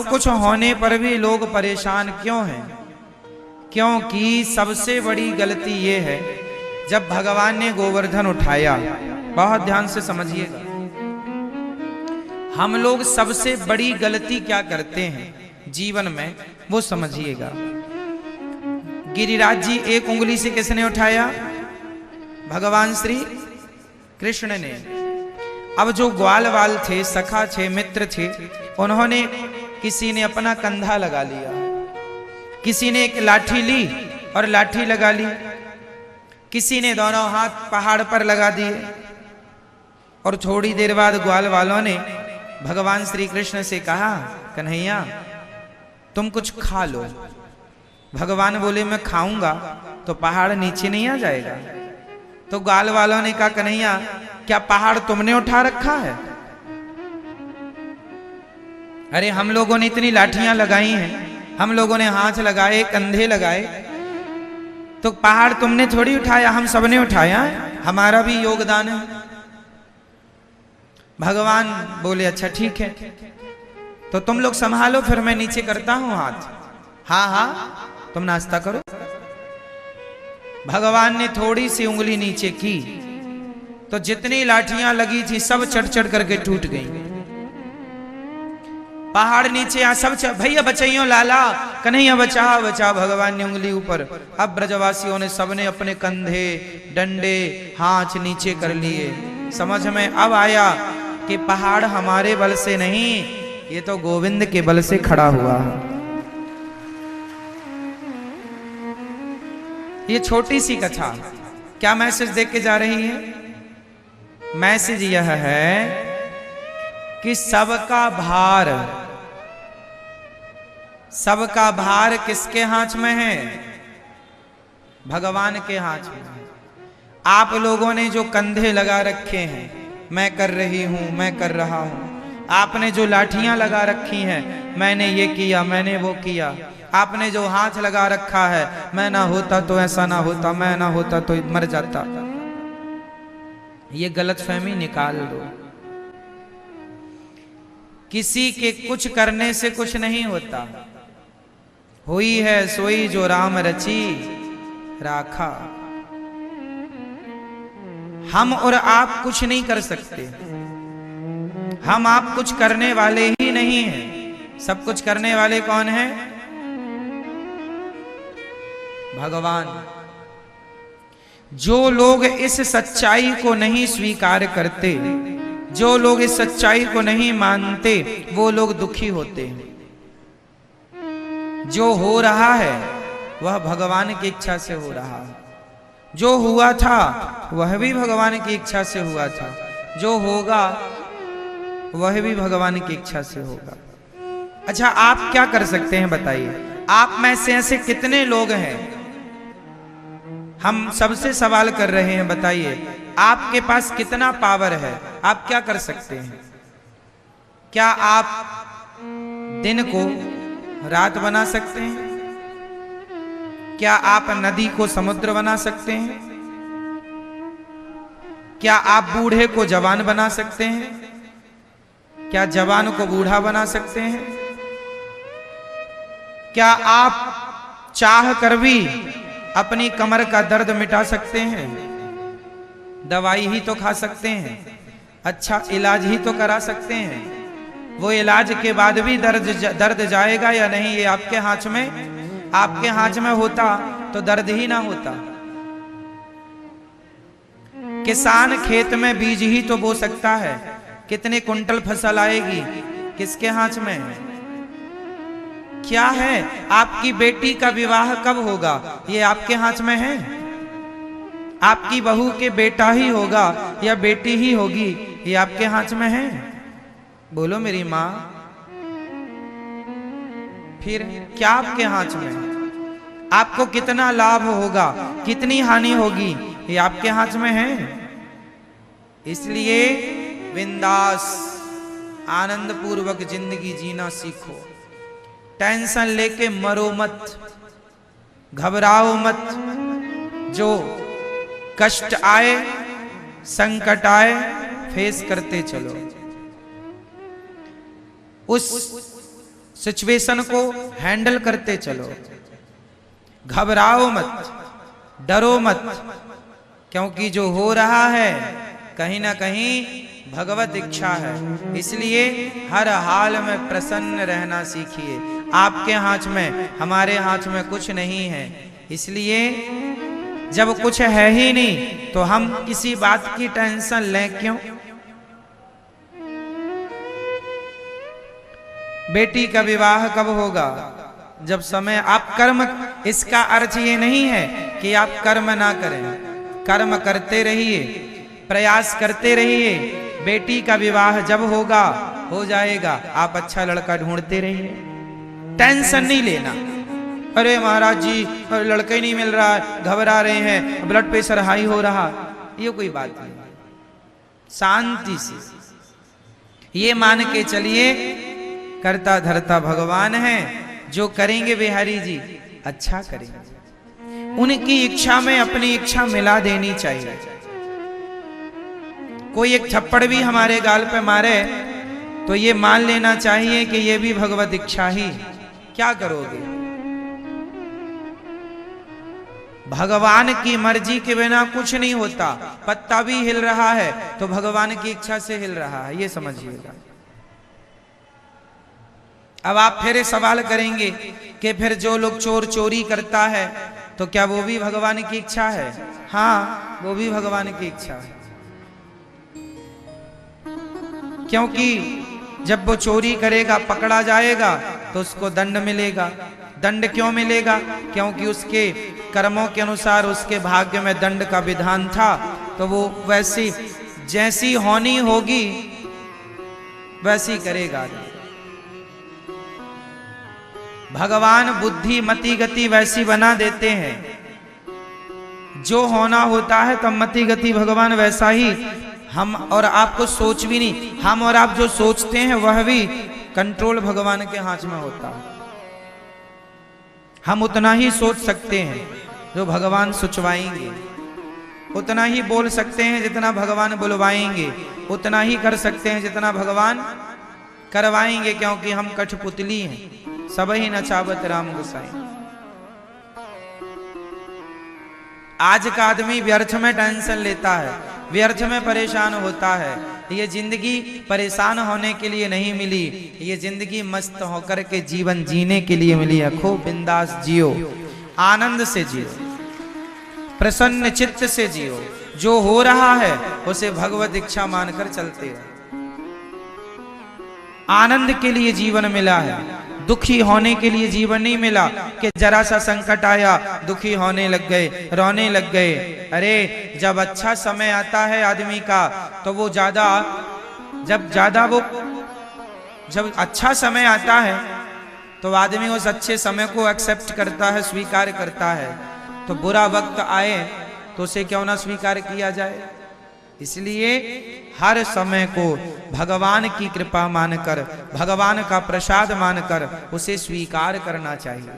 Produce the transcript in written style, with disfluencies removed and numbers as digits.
सब कुछ होने पर भी लोग परेशान क्यों हैं? क्योंकि सबसे बड़ी गलती ये है, जब भगवान ने गोवर्धन उठाया, बहुत ध्यान से समझिएगा, हम लोग सबसे बड़ी गलती क्या करते हैं जीवन में, वो समझिएगा। गिरिराज जी एक उंगली से किसने उठाया? भगवान श्री कृष्ण ने। अब जो ग्वाल वाल थे, सखा थे, मित्र थे, उन्होंने, किसी ने अपना कंधा लगा लिया, किसी ने एक लाठी ली और लाठी लगा ली, किसी ने दोनों हाथ पहाड़ पर लगा दिए। और थोड़ी देर बाद ग्वाल वालों ने भगवान श्री कृष्ण से कहा, कन्हैया तुम कुछ खा लो। भगवान बोले, मैं खाऊंगा तो पहाड़ नीचे नहीं आ जाएगा? तो ग्वाल वालों ने कहा, कन्हैया क्या पहाड़ तुमने उठा रखा है? अरे हम लोगों ने इतनी लाठियां लगाई हैं, हम लोगों ने हाथ लगाए, कंधे लगाए, तो पहाड़ तुमने थोड़ी उठाया, हम सबने उठाया, हमारा भी योगदान है। भगवान बोले, अच्छा ठीक है, तो तुम लोग संभालो, फिर मैं नीचे करता हूं हाथ। हाँ हाँ तुम नाश्ता करो। भगवान ने थोड़ी सी उंगली नीचे की तो जितनी लाठियां लगी थी सब चढ़ चढ़ करके टूट गई। पहाड़ नीचे आ, सब भैया बचाइयो, लाला कन्हैया बचा बचा। भगवान ने उंगली ऊपर। अब ब्रजवासियों ने सबने अपने कंधे, डंडे, हाथ नीचे कर लिए। समझ में अब आया कि पहाड़ हमारे बल से नहीं, ये तो गोविंद के बल से खड़ा हुआ है। ये छोटी सी कथा क्या मैसेज देख के जा रही है? मैसेज यह है कि सबका भार किसके हाथ में है? भगवान के हाथ में है। आप लोगों ने जो कंधे लगा रखे हैं, मैं कर रही हूं, मैं कर रहा हूं। आपने जो लाठियां लगा रखी हैं, मैंने ये किया, मैंने वो किया। आपने जो हाथ लगा रखा है, मैं ना होता तो ऐसा ना होता, मैं ना होता तो मर जाता। ये गलतफहमी निकाल दो। किसी के कुछ करने से कुछ नहीं होता। हुई है सोई जो राम रची राखा। हम और आप कुछ नहीं कर सकते। हम आप कुछ करने वाले ही नहीं हैं। सब कुछ करने वाले कौन हैं? भगवान। जो लोग इस सच्चाई को नहीं स्वीकार करते, जो लोग इस सच्चाई को नहीं मानते, वो लोग दुखी होते हैं। जो हो रहा है वह भगवान की इच्छा से हो रहा है। जो हुआ था वह भी भगवान की इच्छा से हुआ था। जो होगा वह भी भगवान की इच्छा से होगा। अच्छा, आप क्या कर सकते हैं बताइए? आप में से ऐसे कितने लोग हैं? हम सबसे सवाल कर रहे हैं, बताइए आपके पास कितना पावर है? आप क्या कर सकते हैं? क्या आप दिन को रात बना सकते हैं? क्या आप नदी को समुद्र बना सकते हैं? क्या आप बूढ़े को जवान बना सकते हैं? क्या जवान को बूढ़ा बना सकते हैं? क्या आप चाह कर भी अपनी कमर का दर्द मिटा सकते हैं? दवाई ही तो खा सकते हैं, अच्छा इलाज ही तो करा सकते हैं। वो इलाज के बाद भी दर्द जाएगा या नहीं, ये आपके हाथ में। आपके हाथ में होता तो दर्द ही ना होता। किसान खेत में बीज ही तो बो सकता है, कितने कुंटल फसल आएगी किसके हाथ में है? क्या है? आपकी बेटी का विवाह कब होगा, ये आपके हाथ में है। आपकी बहू के बेटा ही होगा या बेटी ही होगी, ये आपके हाथ में है। बोलो मेरी माँ, फिर क्या आपके हाथ में है? आपको कितना लाभ होगा, कितनी हानि होगी, ये आपके हाथ में है। इसलिए बिंदास आनंद पूर्वक जिंदगी जीना सीखो। टेंशन लेके मरो मत, घबराओ मत। जो कष्ट आए, संकट आए, फेस करते चलो। उस सिचुएशन को हैंडल करते चलो, घबराओ मत, डरो मत, क्योंकि जो हो रहा है कहीं ना कहीं भगवत इच्छा है। इसलिए हर हाल में प्रसन्न रहना सीखिए। आपके हाथ में, हमारे हाथ में कुछ नहीं है, इसलिए जब कुछ है ही नहीं तो हम किसी बात की टेंशन लें क्यों। बेटी का विवाह कब होगा? जब समय। आप कर्म, इसका अर्थ ये नहीं है कि आप कर्म ना करें, कर्म करते रहिए, प्रयास करते रहिए। बेटी का विवाह जब होगा, हो जाएगा। आप अच्छा लड़का ढूंढते रहिए, टेंशन नहीं लेना। अरे महाराज जी लड़का ही नहीं मिल रहा, घबरा रहे हैं, ब्लड प्रेशर हाई हो रहा, ये कोई बात नहीं। शांति से ये मान के चलिए, करता धरता भगवान है, जो करेंगे बिहारी जी अच्छा करेंगे। उनकी इच्छा में अपनी इच्छा मिला देनी चाहिए। कोई एक थप्पड़ भी हमारे गाल पे मारे तो ये मान लेना चाहिए कि ये भी भगवत इच्छा ही। क्या करोगे? भगवान की मर्जी के बिना कुछ नहीं होता। पत्ता भी हिल रहा है तो भगवान की इच्छा से हिल रहा है, ये समझिएगा। अब आप फिर सवाल करेंगे कि फिर जो लोग चोर चोरी करता है तो क्या वो भी भगवान की इच्छा है? हाँ, वो भी भगवान की इच्छा है, क्योंकि जब वो चोरी करेगा पकड़ा जाएगा तो उसको दंड मिलेगा। दंड क्यों मिलेगा? क्योंकि उसके कर्मों के अनुसार उसके भाग्य में दंड का विधान था, तो वो वैसी जैसी होनी होगी वैसी करेगा। भगवान बुद्धि मति गति वैसी बना देते हैं, जो होना होता है तब मति गति भगवान वैसा ही। हम और आपको सोच भी नहीं, हम और आप जो सोचते हैं वह भी कंट्रोल भगवान के हाथ में होता है। हम उतना ही सोच सकते हैं जो भगवान सोचवाएंगे, उतना ही बोल सकते हैं जितना भगवान बुलवाएंगे, उतना ही कर सकते हैं जितना भगवान करवाएंगे, क्योंकि हम कठपुतली हैं। सब ही नचावत राम गोसाई। आज का आदमी व्यर्थ में टेंशन लेता है, व्यर्थ में परेशान होता है। ये जिंदगी परेशान होने के लिए नहीं मिली, ये जिंदगी मस्त होकर के जीवन जीने के लिए मिली है। खूब बिंदास जियो, आनंद से जियो, प्रसन्न चित्त से जियो। जो हो रहा है उसे भगवत इच्छा मानकर चलते रहो। आनंद के लिए जीवन मिला है, दुखी होने के लिए जीवन नहीं मिला कि जरा सा संकट आया दुखी होने लग गए, रोने लग गए। अरे जब अच्छा समय आता है आदमी का तो वो जब अच्छा समय आता है तो आदमी उस अच्छे समय को एक्सेप्ट करता है, स्वीकार करता है। तो बुरा वक्त आए तो उसे क्यों ना स्वीकार किया जाए। इसलिए हर समय को भगवान की कृपा मानकर, भगवान का प्रसाद मानकर उसे स्वीकार करना चाहिए।